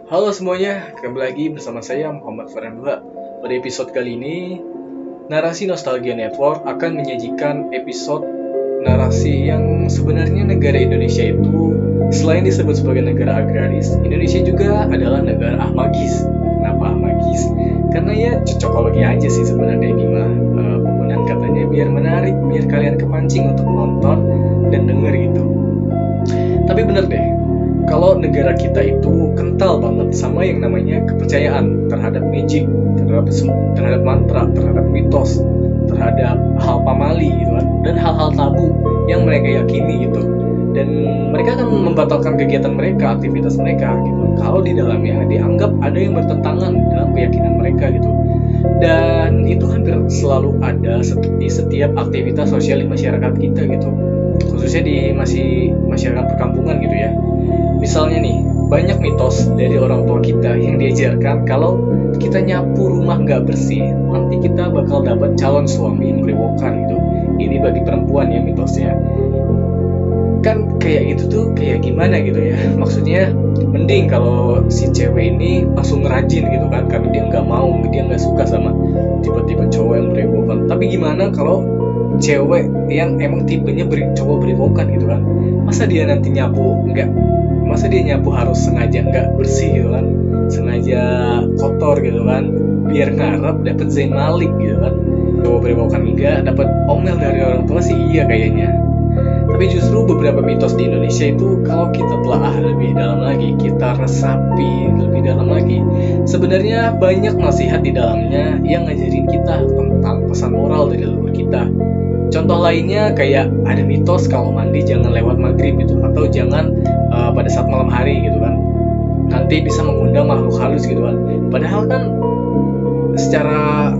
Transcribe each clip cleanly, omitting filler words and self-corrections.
Halo semuanya, kembali lagi bersama saya Muhammad Farhanula. Pada episode kali ini, Narasi Nostalgia Network akan menyajikan episode narasi yang sebenarnya negara Indonesia itu selain disebut sebagai negara agraris, Indonesia juga adalah negara ahmagis. Kenapa ahmagis? Karena ya cocokologi aja sih sebenarnya ini mah. Penggunaan katanya biar menarik, biar kalian kepancing untuk nonton dan denger gitu. Tapi bener deh, kalau negara kita itu kental banget sama yang namanya kepercayaan terhadap magic, terhadap mantra, terhadap mitos, terhadap hal pamali gitu kan, dan hal-hal tabu yang mereka yakini gitu. Dan mereka akan membatalkan kegiatan mereka, aktivitas mereka gitu. Kalau di dalamnya dianggap ada yang bertentangan dalam keyakinan mereka gitu. Dan itu hampir selalu ada di setiap aktivitas sosial di masyarakat kita gitu. Khususnya di masyarakat perkampungan gitu ya. Misalnya nih, banyak mitos dari orang tua kita yang diajarkan kalau kita nyapu rumah nggak bersih, nanti kita bakal dapat calon suami yang berewokan gitu. Ini bagi perempuan ya mitosnya. Kan kayak gitu tuh kayak gimana gitu ya. Maksudnya mending kalau si cewek ini langsung ngerajin gitu kan, karena dia nggak suka sama tipe-tipe cowok yang berewokan. Tapi gimana kalau cewek yang emang tipenya cowok berewokan gitu kan? Masa dia nyapu harus sengaja nggak bersih gitu kan, sengaja kotor gitu kan, biar ngarep dapet Zain Malik gitu kan. Cowok berewokan enggak, dapat omel dari orang tua sih iya kayaknya. Tapi justru beberapa mitos di Indonesia itu kalau kita telaah lebih dalam lagi, kita resapi lebih dalam lagi, sebenarnya banyak nasihat di dalamnya yang ngajarin kita tentang pesan moral dari leluhur kita. Contoh lainnya kayak ada mitos kalau mandi jangan lewat maghrib gitu, atau jangan pada saat malam hari gitu kan, nanti bisa mengundang makhluk halus gitu kan. Padahal kan secara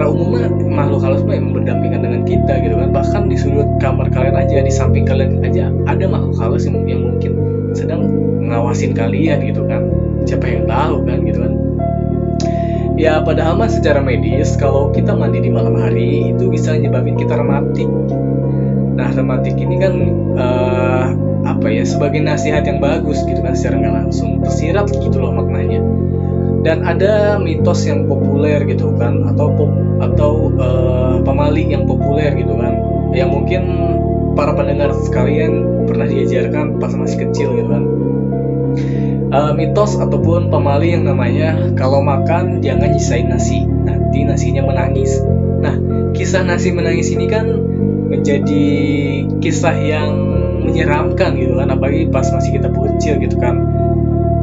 umumnya makhluk halus mah emang berdampingan dengan kita gitu kan. Bahkan di sudut kamar kalian aja, di samping kalian aja ada makhluk halus yang mungkin sedang ngawasin kalian gitu kan. Siapa yang tahu kan gitu kan. Ya padahal mah secara medis kalau kita mandi di malam hari itu bisa nyebabin kita rematik. Nah rematik ini kan sebagai nasihat yang bagus gitu kan, secara nggak langsung tersirat gitu loh maknanya. Dan ada mitos yang populer gitu kan, atau pamali yang populer gitu kan, yang mungkin para pendengar sekalian pernah diajarkan pas masih kecil gitu kan. Mitos ataupun pamali yang namanya kalau makan jangan nyisain nasi, nanti nasinya menangis. Nah, kisah nasi menangis ini kan menjadi kisah yang menyeramkan gitu kan, apalagi pas masih kita bocil gitu kan.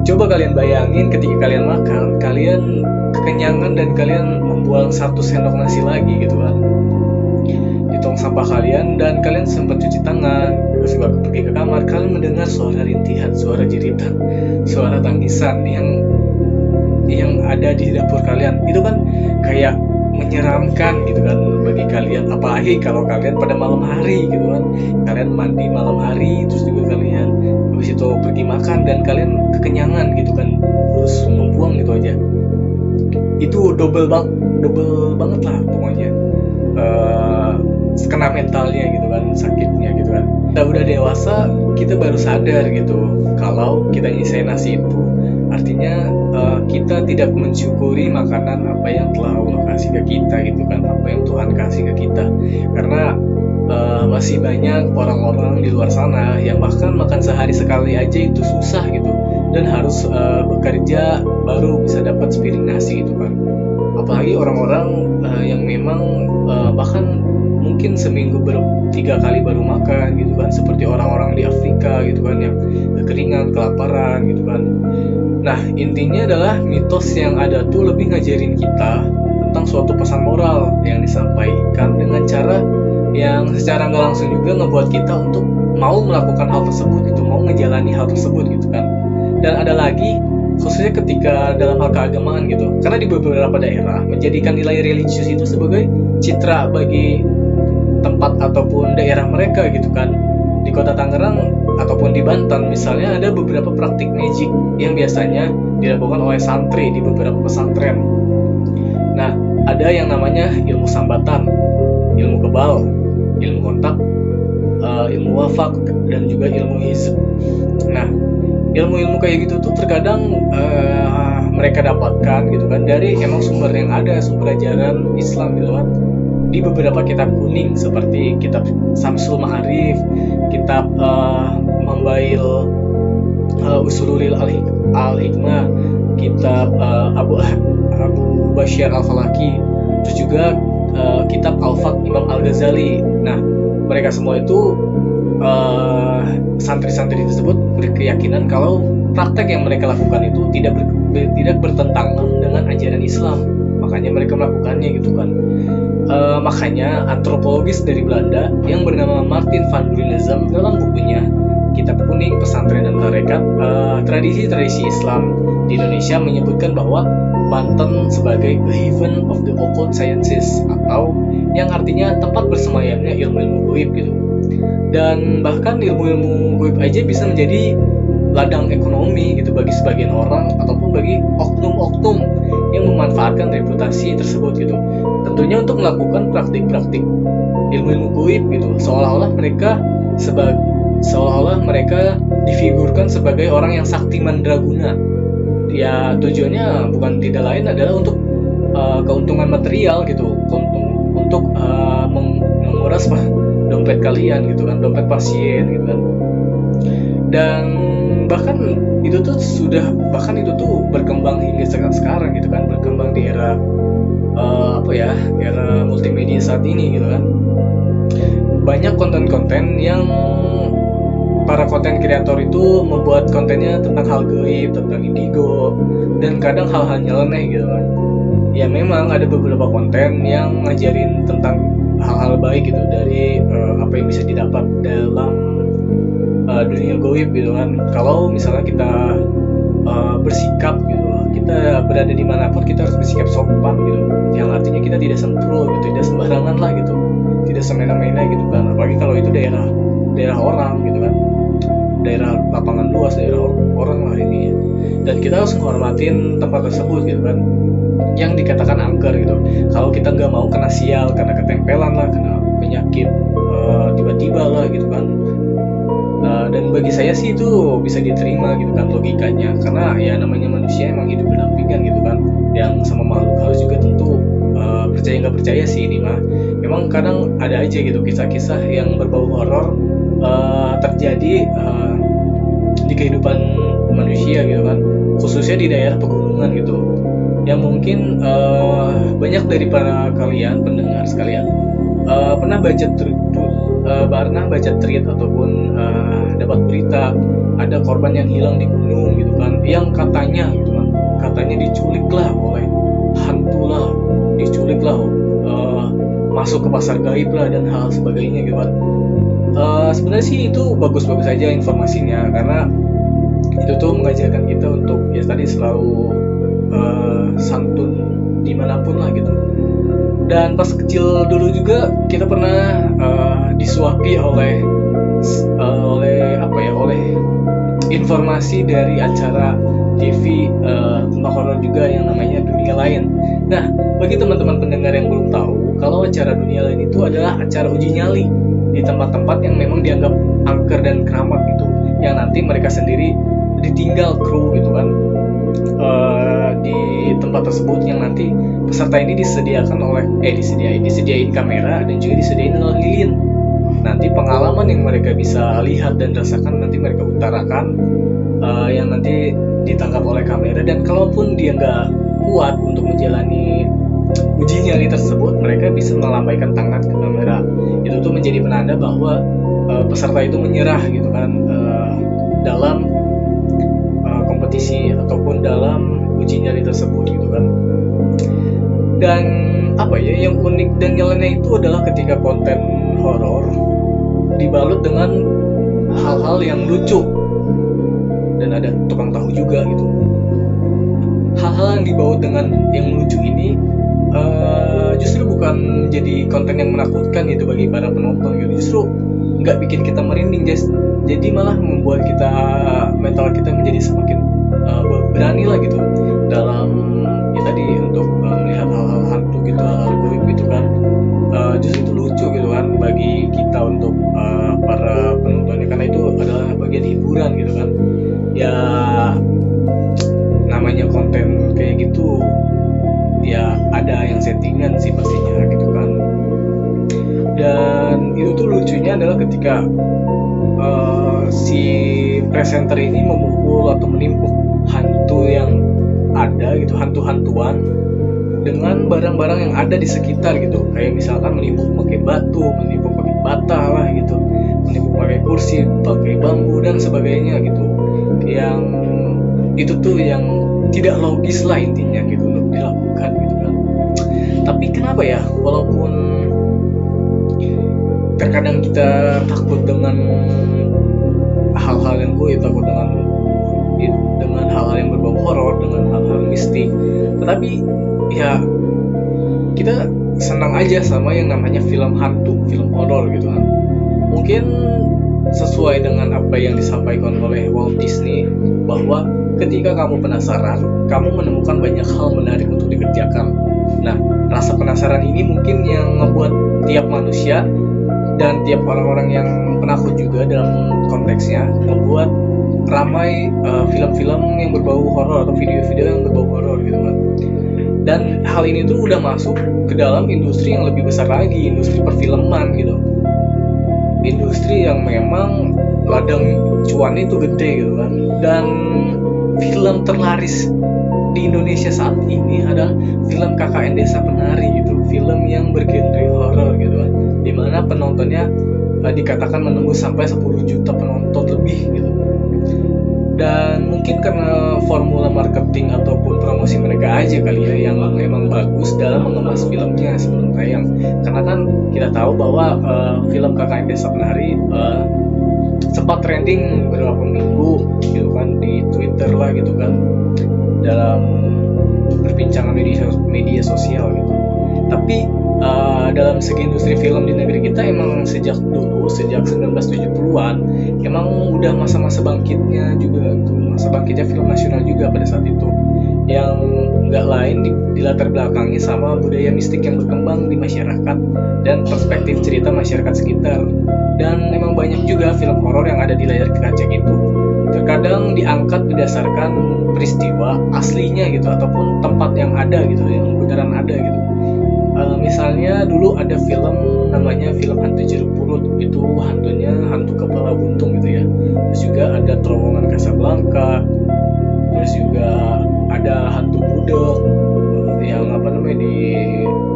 Coba kalian bayangin ketika kalian makan, kalian kekenyangan dan kalian membuang 1 sendok nasi lagi gitu kan di tong sampah kalian, dan kalian sempat cuci tangan, terus juga pergi ke kamar, kalian mendengar suara rintihan, suara jeritan, suara tangisan yang ada di dapur kalian. Itu kan kayak menyeramkan gitu kan bagi kalian, apalagi kalau kalian pada malam hari gitu kan, kalian mandi malam hari terus juga kalian habis itu pergi makan dan kalian kekenyangan gitu kan, terus membuang gitu aja. Itu double banget lah pokoknya kena mentalnya gitu kan, sakitnya gitu kan. Kita udah dewasa, kita baru sadar gitu kalau kita nyisain nasi itu artinya kita tidak mensyukuri makanan apa yang telah Allah kasih ke kita gitu kan, apa yang Tuhan kasih ke kita. Karena masih banyak orang-orang di luar sana yang bahkan makan sehari sekali aja itu susah gitu, dan harus bekerja baru bisa dapat sepiring nasi gitu kan. Apalagi orang-orang yang memang bahkan mungkin seminggu 3 kali baru makan gitu kan, seperti orang-orang di Afrika gitu kan, yang kekeringan, kelaparan gitu kan. Nah intinya adalah mitos yang ada tuh lebih ngajarin kita tentang suatu pesan moral yang disampaikan dengan cara yang secara nggak langsung juga ngebuat kita untuk mau melakukan hal tersebut gitu, mau ngejalani hal tersebut gitu kan. Dan ada lagi khususnya ketika dalam hal keagamaan gitu, karena di beberapa daerah menjadikan nilai religius itu sebagai citra bagi tempat ataupun daerah mereka gitu kan. Di kota Tangerang ataupun di Banten misalnya ada beberapa praktik magic yang biasanya dilakukan oleh santri di beberapa pesantren. Nah ada yang namanya ilmu sambatan, ilmu kebal, ilmu kontak, ilmu wafak, dan juga ilmu hizb. Nah ilmu-ilmu kayak gitu tuh terkadang mereka dapatkan gitu kan dari emang sumber yang ada, sumber ajaran Islam gitu kan, di beberapa kitab kuning seperti kitab Samsul Ma'arif, kitab Mambail Usulul Al-Hikmah, kitab Abu Bashir Al-Falaki, terus juga kitab Al-Faq Imam Al-Ghazali. Nah, mereka semua itu santri-santri tersebut berkeyakinan kalau praktek yang mereka lakukan itu tidak bertentangan dengan ajaran Islam, makanya mereka melakukannya gitu kan. Makanya antropologis dari Belanda yang bernama Martin van Bruinism dalam bukunya Kitab Kuning Pesantren dan Tarekat Tradisi-Tradisi Islam di Indonesia menyebutkan bahwa Banten sebagai a haven of the occult sciences, atau yang artinya tempat bersemayamnya ilmu-ilmu goib gitu. Dan bahkan ilmu-ilmu goib aja bisa menjadi ladang ekonomi gitu bagi sebagian orang ataupun bagi oknum-oknum yang memanfaatkan reputasi tersebut gitu. Tentunya untuk melakukan praktik-praktik ilmu-ilmu goib gitu, seolah-olah mereka difigurkan sebagai orang yang sakti mandraguna. Ya tujuannya bukan tidak lain adalah untuk keuntungan material gitu, untuk menguras dompet kalian gitu kan, dompet pasien gitu kan. Dan bahkan itu tuh berkembang hingga sekarang gitu kan, berkembang di era era multimedia saat ini gitu kan. Banyak konten-konten yang para konten kreator itu membuat kontennya tentang hal gaib, tentang indigo, dan kadang hal-hal nyeleneh gitu kan. Ya memang ada beberapa konten yang ngajarin tentang hal-hal baik gitu dari apa yang bisa didapat dalam dunia gaib gitu kan. Kalau misalnya kita bersikap gitu, kita berada dimanapun kita harus bersikap sopan gitu, yang artinya kita tidak sempro gitu, tidak sembarangan lah gitu, tidak semena-mena gitu kan. Apalagi kalau itu daerah orang gitu kan, daerah lapangan luas, daerah orang lah ini ya. Dan kita harus menghormatin tempat tersebut gitu kan, yang dikatakan angker gitu. Kalau kita nggak mau kena sial karena ketempelan lah, kena penyakit tiba-tiba lah gitu kan. Dan bagi saya sih itu bisa diterima gitu kan logikanya, karena ya namanya manusia emang hidup berdampingan gitu kan, yang sama makhluk halus juga tentu percaya nggak percaya sih ini mah. Emang kadang ada aja gitu kisah-kisah yang berbau horor terjadi di kehidupan manusia gitu kan, khususnya di daerah pegunungan gitu, yang mungkin banyak dari para kalian pendengar sekalian pernah baca tweet ataupun dapat berita ada korban yang hilang di gunung gitu kan, yang katanya diculik lah oleh hantu lah, masuk ke pasar gaib lah dan hal sebagainya gitu kan. Sebenarnya sih itu bagus-bagus aja informasinya, karena itu tuh mengajarkan kita untuk ya tadi selalu santun dimanapun lah gitu. Dan pas kecil dulu juga kita pernah disuapi oleh informasi dari acara TV tentang horor juga yang namanya Dunia Lain. Nah, bagi teman-teman pendengar yang belum tahu, kalau acara Dunia Lain itu adalah acara uji nyali di tempat-tempat yang memang dianggap angker dan keramat gitu, yang nanti mereka sendiri ditinggal kru gitu kan di tempat tersebut, yang nanti peserta ini disediain kamera dan juga disediain lilin. Nanti pengalaman yang mereka bisa lihat dan rasakan nanti mereka utarakan, yang nanti ditangkap oleh kamera. Dan kalaupun dia nggak kuat untuk menjalani uji nyali tersebut, mereka bisa melambaikan tangan ke kamera. Itu tuh menjadi penanda bahwa peserta itu menyerah gitu kan dalam kompetisi ataupun dalam uji nyali tersebut gitu kan. Dan yang unik dan nyeleneh itu adalah ketika konten horor dibalut dengan hal-hal yang lucu dan ada tukang tahu juga gitu. Hal-hal yang dibalut dengan yang lucu ini justru bukan menjadi konten yang menakutkan gitu bagi para penonton gitu. Justru nggak bikin kita merinding, jadi malah membuat mental kita menjadi semakin berani lah gitu dalam ya tadi untuk melihat hal-hal hantu gitu, hal-hal goib gitu kan. Justru itu lucu gitu kan bagi kita untuk para penontonnya, karena itu adalah bagian hiburan gitu kan. Ya ketika si presenter ini memukul atau menimpuk hantu yang ada gitu, hantu-hantuan dengan barang-barang yang ada di sekitar gitu, kayak misalkan menimpuk pakai batu, menimpuk pakai bata lah gitu, menimpuk pakai kursi, pakai bambu dan sebagainya gitu, yang itu tuh yang tidak logis lah intinya gitu untuk dilakukan gitu kan. Tapi kenapa ya, walaupun terkadang kita takut dengan hal-hal yang goib, takut dengan hal-hal yang berbau horor, dengan hal-hal mistik, tetapi ya kita senang aja sama yang namanya film hantu, film horor gitu kan. Mungkin sesuai dengan apa yang disampaikan oleh Walt Disney, bahwa ketika kamu penasaran, kamu menemukan banyak hal menarik untuk dikerjakan. Nah, rasa penasaran ini mungkin yang membuat tiap manusia dan tiap orang-orang yang penakut juga dalam konteksnya membuat ramai film-film yang berbau horor atau video-video yang berbau horor gitu kan. Dan hal ini tuh udah masuk ke dalam industri yang lebih besar lagi, industri perfilman gitu. Industri yang memang ladang cuannya itu gede gitu kan. Dan film terlaris di Indonesia saat ini adalah film KKN Desa Penari gitu, film yang bergenre horor gitu kan, dimana penontonnya dikatakan menembus sampai 10 juta penonton lebih gitu. Dan mungkin karena formula marketing ataupun promosi mereka aja kali ya yang memang bagus dalam mengemas filmnya sebelum tayang. Karena kan kita tahu bahwa film KKN Desa Penari sempat trending beberapa minggu gitu kan di Twitter lah gitu kan, dalam perbincangan media sosial gitu. Tapi dalam segi industri film di negeri kita emang sejak 1970-an emang udah masa-masa bangkitnya juga gitu, masa bangkitnya film nasional juga pada saat itu, yang nggak lain di latar belakangnya sama budaya mistik yang berkembang di masyarakat dan perspektif cerita masyarakat sekitar. Dan memang banyak juga film horor yang ada di layar kaca itu terkadang diangkat berdasarkan peristiwa aslinya gitu, ataupun tempat yang ada gitu, yang beneran ada gitu. Misalnya dulu ada film namanya film Hantu Jeruk Purut, itu hantunya hantu kepala buntung gitu ya. Terus juga ada Terowongan Casablanca, terus juga ada hantu budok yang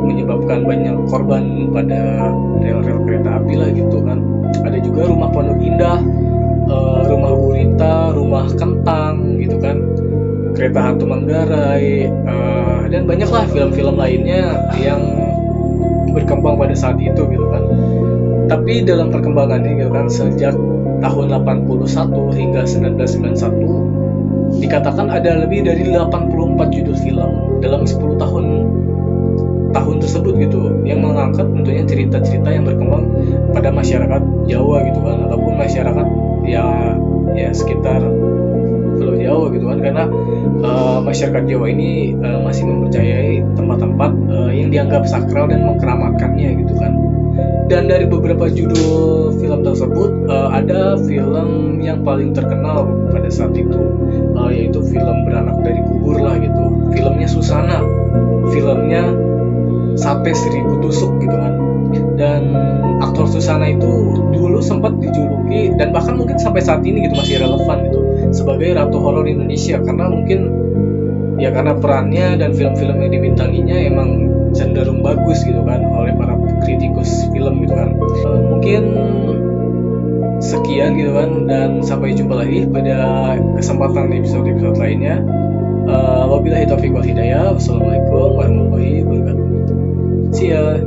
menyebabkan banyak korban pada rel-rel kereta api lah gitu kan. Ada juga Rumah Pondok Indah, Rumah Gurita, Rumah Kentang gitu kan, Kereta Hantu Manggarai, dan banyaklah film-film lainnya yang berkembang pada saat itu gitu kan. Tapi dalam perkembangannya gitu kan, sejak tahun 81 hingga 1991 dikatakan ada lebih dari 84 judul film dalam 10 tahun tersebut gitu, yang mengangkat tentunya cerita-cerita yang berkembang pada masyarakat Jawa gitu kan, ataupun masyarakat ya sekitar Pulau Jawa gitu kan, karena masyarakat Jawa ini masih mempercayai tempat-tempat yang dianggap sakral dan mengkeramatkannya gitu kan. Dan dari beberapa judul film tersebut ada film yang paling terkenal pada saat itu, yaitu film Beranak dari Kubur lah gitu, filmnya Susana, filmnya Sate 1000 Tusuk gitu kan. Dan aktor Susana itu dulu sempat dijuluki, dan bahkan mungkin sampai saat ini gitu masih relevan gitu, sebagai Ratu Horor Indonesia, karena mungkin ya karena perannya dan film-film yang dibintanginya emang cenderung bagus gitu kan oleh para kritikus film gitu kan. Mungkin sekian gitu kan, dan sampai jumpa lagi pada kesempatan episode-episode lainnya. Wabillahi taufiq wal hidayah. Wassalamualaikum warahmatullahi wabarakatuh. See ya.